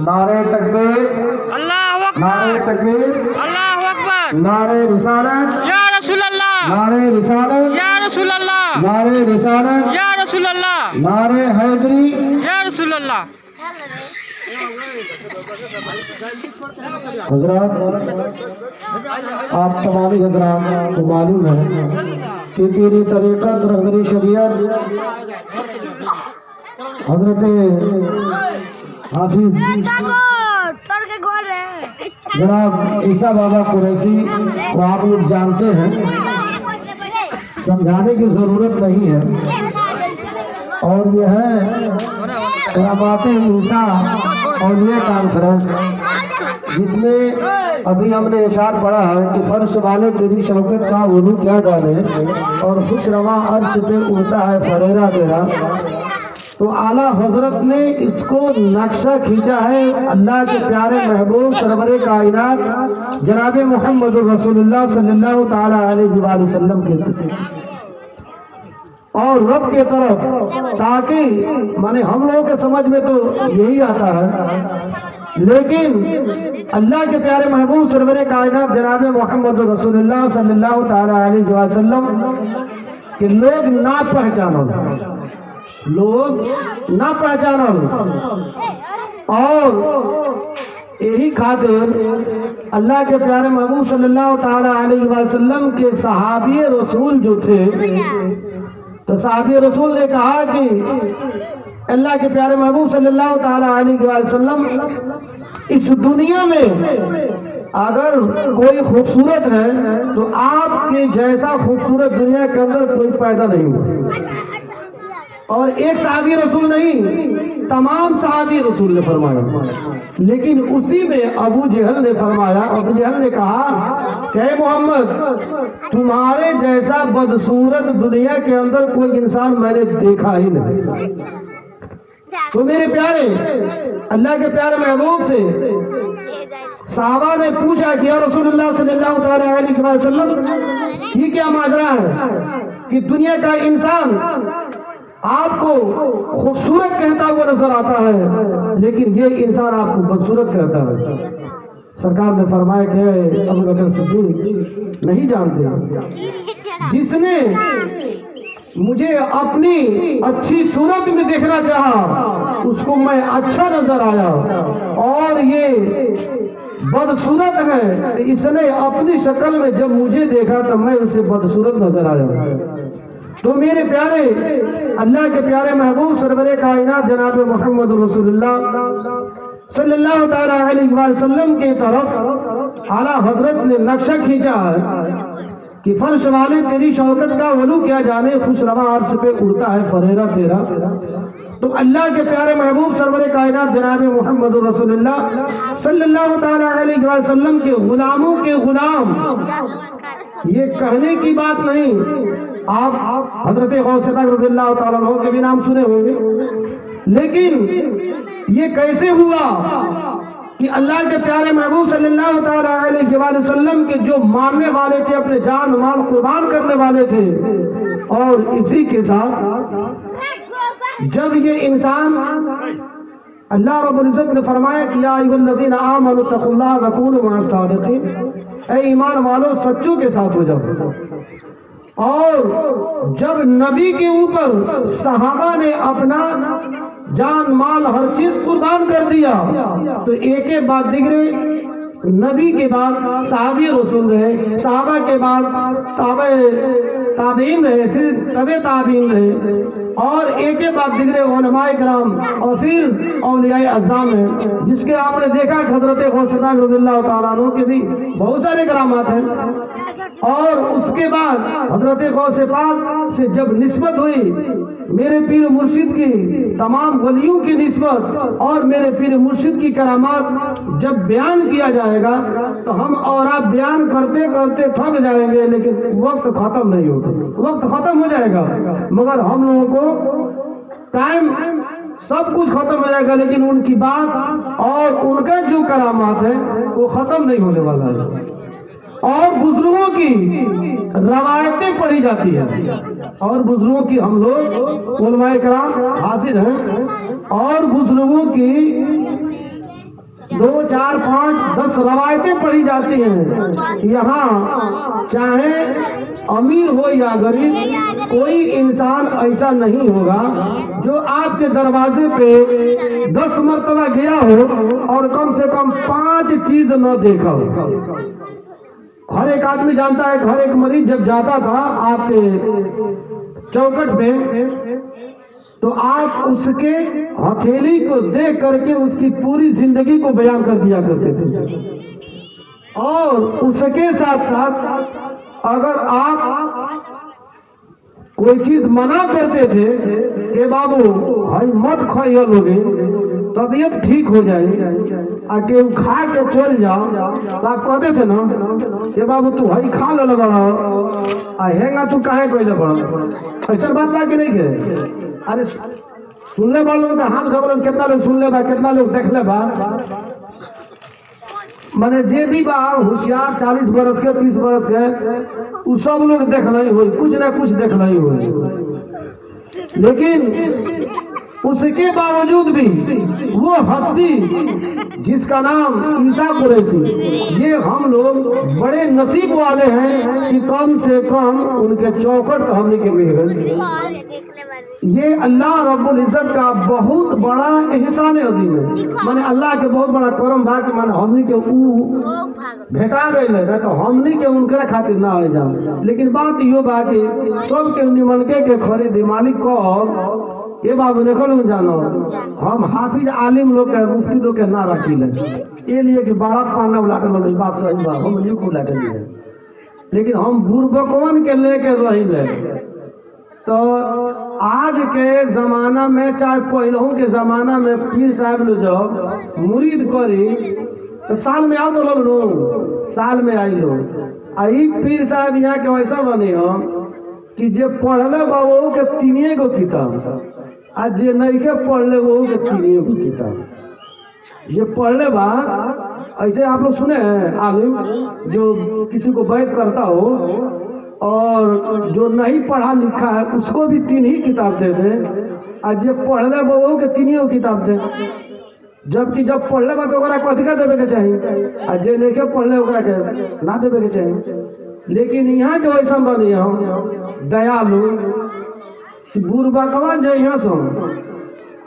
नारे तकबीर, अल्लाहु अकबर, नारे तकबीर, अल्लाहु अकबर, नारे रिसालत, या रसूल अल्लाह, नारे रिसालत, या रसूल अल्लाह, नारे रिसालत, या रसूल अल्लाह, नारे हैदरी। या रसूल अल्लाह। हजरात, आप तमामी हजरात को मालूम है कि पीरी तरीक़त रहबरी शरीयत हजरत हाफिज जनाब ईसा बाबा कुरैशी को आप लोग जानते हैं, समझाने की ज़रूरत नहीं है। और यह है करामाते ईसा औलिया कॉन्फ्रेंस, जिसमें अभी हमने इशार पढ़ा है कि फर्श वाले तेरी शौकत का वुलू क्या जाने, और खुश रवा अर्श पे उड़ता है फरेरा तेरा। तो आला हजरत ने इसको नक्शा खींचा है अल्लाह के प्यारे महबूब सरवरे कायनात जनाब मोहम्मद रसूलुल्लाह सल्लल्लाहु ताला अलैहि वसल्लम के और रब के तरफ, ताकि माने हम लोगों के समझ में तो यही आता है, लेकिन अल्लाह के प्यारे महबूब सरवरे कायनात जनाब मोहम्मद रसूलुल्लाह सल्लल्लाहु ताला अलैहि वसल्लम के लोग ना पहचानो, लोग ना पहचानल। और यही खातिर अल्लाह के प्यारे महबूब सल्लल्लाहु ताला अलैहि वसल्लम के सहाबी रसूल जो थे, तो सहाबी रसूल ने कहा कि अल्लाह के प्यारे महबूब सल्लल्लाहु ताला अलैहि वसल्लम इस दुनिया में अगर कोई खूबसूरत है तो आपके जैसा खूबसूरत दुनिया के अंदर कोई पैदा नहीं हुआ। और एक सहाबी रसूल नहीं, तमाम सहाबी रसूल ने फरमाया। लेकिन उसी में अबू जहल ने फरमाया, अबू जहल ने कहा कि मोहम्मद, तुम्हारे जैसा बदसूरत दुनिया के अंदर कोई इंसान मैंने देखा ही नहीं। तो मेरे प्यारे अल्लाह के प्यारे महबूब से साहबा ने पूछा कि या रसूलुल्लाह सल्लल्लाहु अलैहि वसल्लम, ये क्या माजरा है कि दुनिया का इंसान आपको खूबसूरत कहता हुआ नजर आता है, लेकिन ये इंसान आपको बदसूरत कहता है। सरकार ने फरमाया कि अबू बकर सिद्दीक नहीं जानते, जिसने मुझे अपनी अच्छी सूरत में देखना चाहा उसको मैं अच्छा नजर आया, और ये बदसूरत है, इसने अपनी शक्ल में जब मुझे देखा तो मैं उसे बदसूरत नजर आया। तो मेरे प्यारे अल्लाह के प्यारे महबूब सरवरे कायनात जनाब मोहम्मद रसूलुल्लाह सल्लल्लाहु ताला अलैहि वसल्लम के तरफ आला हजरत ने नक्शा खींचा है कि फर्श वाले तेरी शौकत का वलू क्या जाने, खुश रवा अर्श पे उड़ता है फरेरा तेरा। तो अल्लाह के प्यारे महबूब सरवरे कायनात जनाब मोहम्मद रसूलुल्लाह सल्लल्लाहु ताला अलैहि वसल्लम के गुलामों के गुलाम, ये कहने की बात नहीं। आप हजरत गौस पाक रज़ियल्लाहु ताला अन्हु के भी नाम सुने होंगे, लेकिन ये कैसे हुआ कि अल्लाह के प्यारे महबूब सल्लल्लाहु ताला अलैहि वसल्लम के जो मानने वाले थे, अपने जान माल कुर्बान करने वाले थे, और इसी के साथ जब ये इंसान अल्लाह रब्बुल इज्जत ने फरमाया कि या अय्युहल्लज़ीना आमनू तक़ुल्लाह व कूनू मअस सादिक़ीन, ऐ ईमान वालों सच्चों के साथ हो जाओ। और जब नबी के ऊपर सहाबा ने अपना जान माल हर चीज कुर्बान कर दिया, तो एक के बाद दिगरे नबी के बाद सहाबी रसूल रहे, सहाबा के बाद ताबीन रहे, फिर तबे ताबीन रहे, और एक के बाद दिगरे उलमाए किराम, और फिर औलियाए अज़्ज़ाम है, जिसके आपने देखा हज़रत गौस पाक रज़ियल्लाहु ताला अन्हु के भी बहुत सारे करामात हैं। और उसके बाद हज़रत गौस पाक से जब निस्बत हुई, मेरे पीर मुर्शिद की तमाम वलियों की निस्बत और मेरे पीर मुर्शिद की करामात जब बयान किया जाएगा तो हम और आप बयान करते करते थक जाएंगे, लेकिन वक्त खत्म नहीं होगा, वक्त खत्म हो जाएगा, मगर हम लोगों को टाइम सब कुछ खत्म हो जाएगा, लेकिन उनकी बात और उनका जो करामात है वो खत्म नहीं होने वाला है। और बुजुर्गों की रवायतें पढ़ी जाती है, और बुजुर्गों की हम लोग उलमाए किराम हाजिर हैं, और बुजुर्गों की 2, 4, 5, 10 रवायतें पढ़ी जाती हैं। यहाँ चाहे अमीर हो या गरीब, कोई इंसान ऐसा नहीं होगा जो आपके दरवाजे पे 10 मरतबा गया हो और कम से कम 5 चीज न देखा हो। हर एक आदमी जानता है, हर एक मरीज जब जाता था आपके चौखट पे तो आप उसके हथेली को देख करके उसकी पूरी जिंदगी को बयान कर दिया करते थे। और उसके साथ साथ अगर आप कोई चीज मना करते थे कि बाबू भाई मत खाइए लोगे, तबीयत ठीक हो जाए, आके खा के चल जाओ, तो आप कहते थे ना कि बाबू तू भाई खा ले बड़ा, हेंगा तू काहे कोई बड़ा। ऐसा बात बा कि नहीं के? अरे सुनले बा लोग हाथ खबर, कितना लोग सुन ले बा, कितना लोग देख ले बा। माने जे भी बा होशियार 40 बरस के 30 बरस के उ सब लोग देख नहीं हो, कुछ ना कुछ देख नहीं हो। लेकिन उसके बावजूद भी वो हस्ती जिसका नाम ईसा कुरैशी, ये हम लोग बड़े नसीब वाले हैं कि कम से कम उनके चौखट तो हमने के मिल गए। ये अल्लाह रब्बुल इज्जत का बहुत बड़ा एहसान अजीम है। माने अल्लाह के बहुत बड़ा करम बा कि माने हमनी के ऊ भेटा गए ना, तो हमनी के उनके खातिर ना हो जाओ। लेकिन बात यो बा कि सब के निमनके के खरीदी मालिक को ये बाबू देखो लोग जानो, हम हाफिज आलिम लोग के मुफ्ती लोग के ना रखी ये लिए कि बड़ा पाना लाटे लोग, बात सही बा, हम नहीं को लाटे लिए। लेकिन हम बुरबकवन के लेके रही ले। तो आज के जमाना में चाहे पहलू के जमाना में पीर साहब लोग जब मुरीद करी तो साल में आओ तो लो, साल में आई लो। आई पीर साहब यहाँ के वैसा बने हम कि जे पढ़ले बा वो के 3 गो किताब, आज जे नहीं के पढ़ले वो के 3 गो किताब। जे पढ़ले बा ऐसे आप लोग सुने हैं आलिम जो किसी को बैठ करता हो, और जो नहीं पढ़ा लिखा है उसको भी 3 ही किताब दे दे, और जे पढ़ले बा वो के 3 गो किताब दे। जबकि जब पढ़ले बा तो ओकरा कथी का देवे के चाहिए, और जे नहीं के पढ़ले ओकरा के ना देवे के चाहिए। लेकिन यहाँ के वैसा बनी हम दयालु बुरबकवा जो यहाँ सो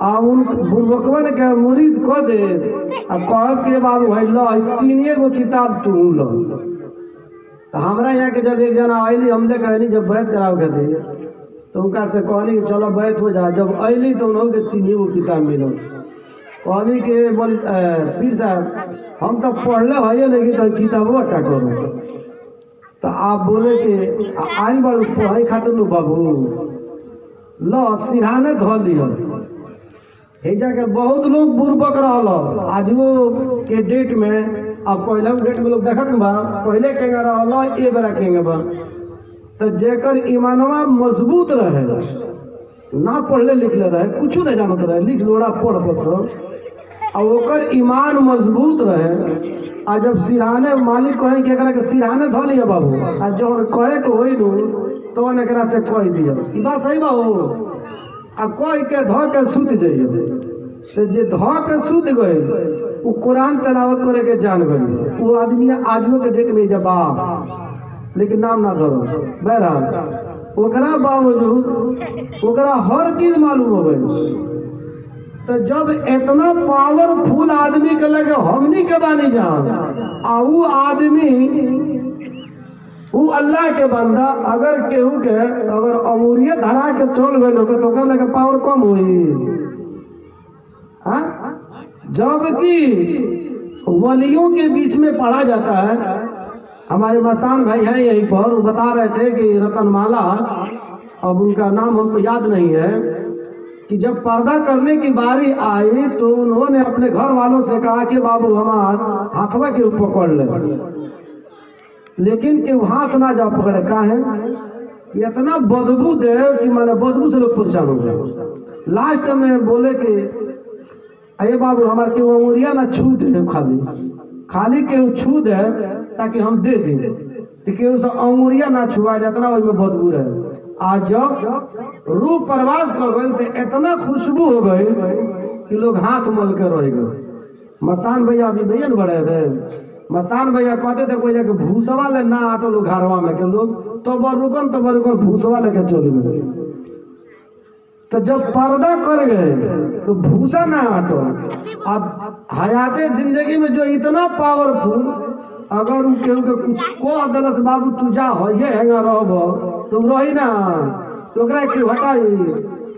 आ उन बुरबकवन के मुरीद कह दे आ कह के बाबू भाई लो 3 गो किताब तू लो। तो हमारा यहाँ के जब एक जना अली हमले कहनी जब बैत कराओ के दे तो उनका से कहनी कि चलो बैत हो जा। जब अली तो उन्होंने 3 गो किताब मिलो। कहनी के बोली पीर साहब हम तो पढ़ले है नहीं तो किताबवा का करो। तो आप बोले कि आई बार पढ़ाई खातिर नु बाबू लो सिरहाने धो लियो। हेजा के बहुत लोग बुरबक रहल आज वो के डेट में, अब पहले डेट में लोग देखत बा पहले केंगे रहल ए बेरा केंगे बा। तो जेकर ईमानवा मजबूत रहे, ना पढ़ले लिखले रहे, कुछ नहीं जानत रहे, लिख लोड़ा पढ़ पत्थर और ओकर ईमान मजबूत रहे। आ जब सिरहाने मालिक कहे कि एकरा के सिरहाने धो लिया बाबू, आ जब कहे के होई नु तो एकरा से कह दिया ई बात सही बा हो, आ कह के धो के सुत जाइए। तो जे धो के सुत गए वो कुरान तिलावत करे के जान गए, वो आदमी आजो के डेट में जबा लेकिन नाम ना धरो। बहरहाल ओकरा बावजूद ओकरा हर चीज मालूम हो गई। तो जब इतना पावरफुल आदमी के लगे हमनी के बानी जान आ वो आदमी वो अल्लाह के बंदा अगर केहू के अगर अमूरियत धरा के चल गए लोग तो ओकर लगे पावर कम हुई। जबकि वलियों के बीच में पढ़ा जाता है, हमारे मस्तान भाई हैं यहीं पर, वो बता रहे थे कि रतनमाला, अब उनका नाम हमको याद नहीं है, कि जब पर्दा करने की बारी आई तो उन्होंने अपने घर वालों से कहा कि बाबू हमार हाथवा के पकड़ ले, लेकिन कि हाथ ना जा पकड़े। का है इतना बदबू दे कि मैंने बदबू से लोग परेशान हो गए। लास्ट में बोले कि अरे बाबू हमारे के उंगलिया ना छू दे, खाली के छू दे ताकि हम दे दें, केहू से अंगुरिया ना छुआ जाता उसमें बदबू रहे। आज जब रूह परवास कर गए तो इतना खुशबू हो गई कि लोग हाथ मल के रह गए। मस्तान भैया अभी नहीं न बड़े थे, मस्तान भैया कहते थे कोई जाके भूसवा ले ना आटो लोग घरवा में के लोग तो बरुकन भूसवा लेके चले गए। तो जब पर्दा कर गए तो भूसा ना आटो। अब हयाते जिंदगी में जो इतना पावरफुल, अगर उ केहू के कुछ को दलस बाबू तू जा होइए हैंगा रहब तुम रही ना तो ओकरा के हटाई।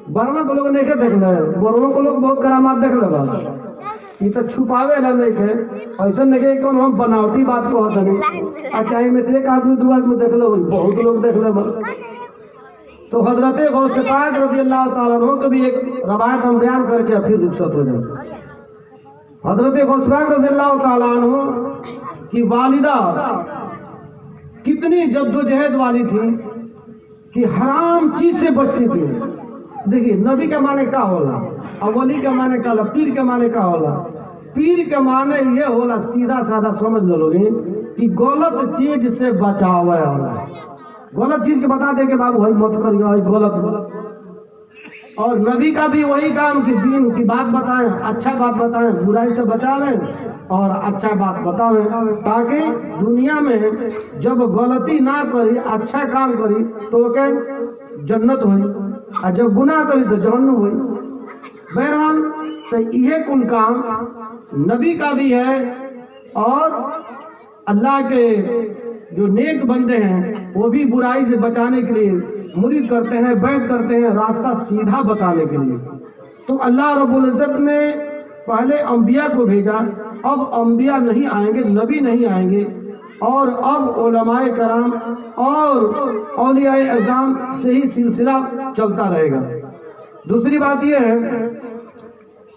बर्मा को लोग नहीं देख ले, बर्मा को लोग बहुत करामात देख ले बा। ये तो छुपावे ला नहीं के, ऐसा नहीं के कौन हम बनावटी बात को होता नहीं। अच्छा में से एक आदमी दो आदमी देख लो, बहुत लोग देख ले बा। तो हजरत गौस पाक रज़ी अल्लाह ताला अन्हु को भी एक रवायत हम बयान करके फिर रुखसत हो जाए। हजरत गौस पाक रज़ी अल्लाह ताला अन्हु की वालिदा कितनी जद्दोजहद वाली थी कि हराम चीज से बचती थी। देखिए नबी का माने का होला, अवली का माने का होला, पीर के माने का होला। पीर के माने ये होला, सीधा साधा समझ लो कि गलत चीज से बचावे होला। गलत चीज के बता दे के बाबू भाई मत करियो, गलत। और नबी का भी वही काम कि दीन की बात बताएं, अच्छा बात बताएं, बुराई से बचावें और अच्छा बात बतावें, ताकि दुनिया में जब गलती ना करी अच्छा काम करी तो के जन्नत हुई, और जब गुनाह करी तो जहन्नुम हुई। बहरहाल तो ये कुल काम नबी का भी है और अल्लाह के जो नेक बंदे हैं वो भी बुराई से बचाने के लिए मुरीद करते हैं, बैत करते हैं, रास्ता सीधा बताने के लिए। तो अल्लाह रब्बुल इज़्ज़त ने पहले अंबिया को भेजा, अब अंबिया नहीं आएंगे, नबी नहीं आएंगे, और अब उलमाए कराम और औलियाए अज़ाम से ही सिलसिला चलता रहेगा। दूसरी बात यह है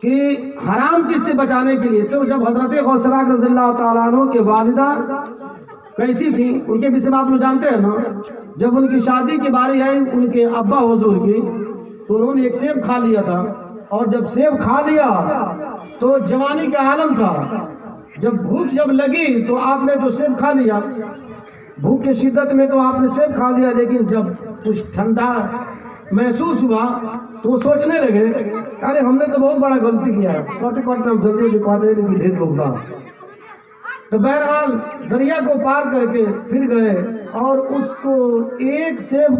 कि हराम चीज से बचाने के लिए तो जब हजरत गौस पाक रज़ियल्लाहु ताला अन्हु के वालिदा कैसी थी उनके विषय में आप लोग जानते हैं ना। जब उनकी शादी की बारी आई उनके अब्बा हुजूर की, तो उन्होंने एक सेब खा लिया था, और जब सेब खा लिया तो जवानी का आलम था। जब भूख जब लगी तो आपने तो सेब खा लिया, भूख की शिद्दत में तो आपने सेब खा लिया, लेकिन जब कुछ ठंडा महसूस हुआ तो वो सोचने लगे अरे हमने तो बहुत बड़ा गलती किया है, छोटे छोटे हम जल्दी लिखवा दे लेकिन ढेर लोग ना। तो बहरहाल दरिया को पार करके फिर गए, और उसको एक सेब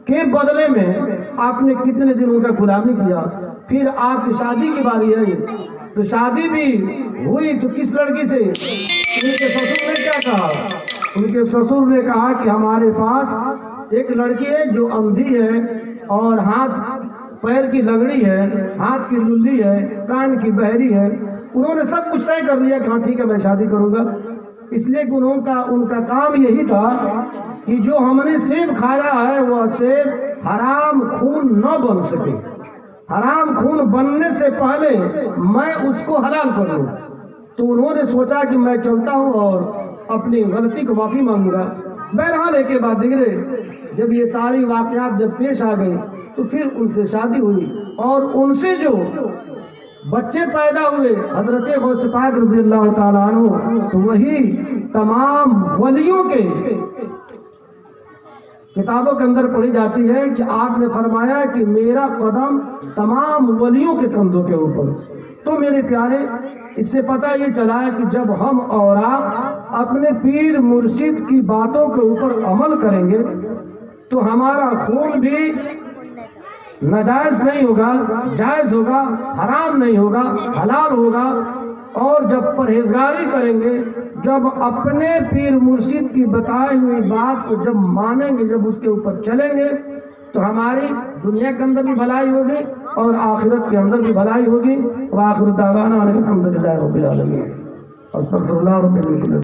के बदले में आपने कितने दिन उनका गुलामी किया। फिर आपकी शादी की बारी आई तो शादी भी हुई, तो किस लड़की से? उनके ससुर ने क्या कहा? उनके ससुर ने कहा कि हमारे पास एक लड़की है जो अंधी है और हाथ पैर की लंगड़ी है, हाथ की लुल्ली है, कान की बहरी है। उन्होंने सब कुछ तय कर लिया कि हाँ ठीक है मैं शादी करूंगा। इसलिए कि उनका काम यही था कि जो हमने सेब खाया है वह सेब हराम खून न बन सके, हराम खून बनने से पहले मैं उसको हलाल कर लूँ। तो उन्होंने सोचा कि मैं चलता हूँ और अपनी गलती को माफ़ी मांगूंगा। बहरहाल एक के बाद दिगरे जब ये सारी वाक़यात जब पेश आ गई तो फिर उनसे शादी हुई, और उनसे जो बच्चे पैदा हुए हजरत गौस पाक रज़ियल्लाहु ताला अन्हु, तो वही तमाम वलियों के किताबों के अंदर पढ़ी जाती है कि आपने फरमाया कि मेरा कदम तमाम वलियों के कंधों के ऊपर। तो मेरे प्यारे, इससे पता ये चला है कि जब हम और आप अपने पीर मुर्शिद की बातों के ऊपर अमल करेंगे तो हमारा खून भी नाजायज नहीं होगा, जायज होगा, हराम नहीं होगा, हलाल होगा। और जब परहेजगारी करेंगे, जब अपने पीर मुर्शिद की बताई हुई बात को जब मानेंगे, जब उसके ऊपर चलेंगे, तो हमारी दुनिया के अंदर भी भलाई होगी और आखिरत के अंदर भी भलाई होगी। व आखिर दावाना अल्हम्दुलिल्लाहि रब्बिल आलमीन। अस्तगफिरुल्लाह रब्बी।